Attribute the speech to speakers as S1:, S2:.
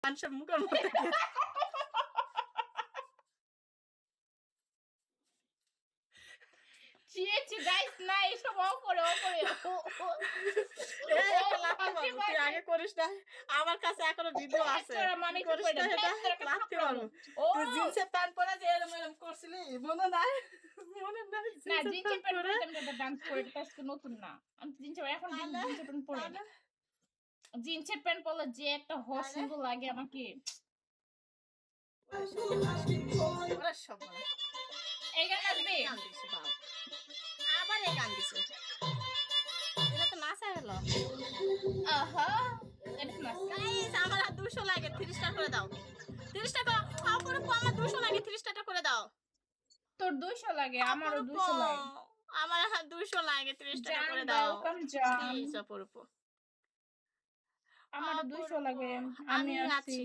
S1: মানুষের মুখের মধ্যে
S2: চিয়েছি গাইস না এসব ও করে
S1: এই একটা লাথি মারবো তুই আগে করিস না আমার কাছে এখনো ভিডিও আছে
S2: মানে
S1: করিস না এটা লাথি মারবো তুই জিন্সের প্যান্ট পরে যে এরম এরম করছিলি মনে নাই
S2: না জিন্সের প্যান্ট পরে আমি ডান্স করে এটা আজকে নতুন না আমি জিন্সের এখন জিন্সের প্যান্ট পরে না জিন্সের প্যান্ট পরলে যে একটা হসিঙ্গ লাগে আমাকে
S1: ওরা সব বলে
S2: এই গান আসবে
S1: আবার এই গান দিছে এটা তো নাচা হলো
S2: আহা এটা না
S1: গাইস আমার আর 200 লাগে 30 টাকা করে দাও 30 টাকা আপুর আমার 200 লাগে 30 টাকা করে দাও
S2: তোর 200 লাগে আমারও 200 লাগে
S1: আমার আর 200 লাগে 30 টাকা করে দাও
S2: ওয়েলকাম জান
S1: প্লিজ আপুর
S2: আমারও 200 লাগে আমি আছি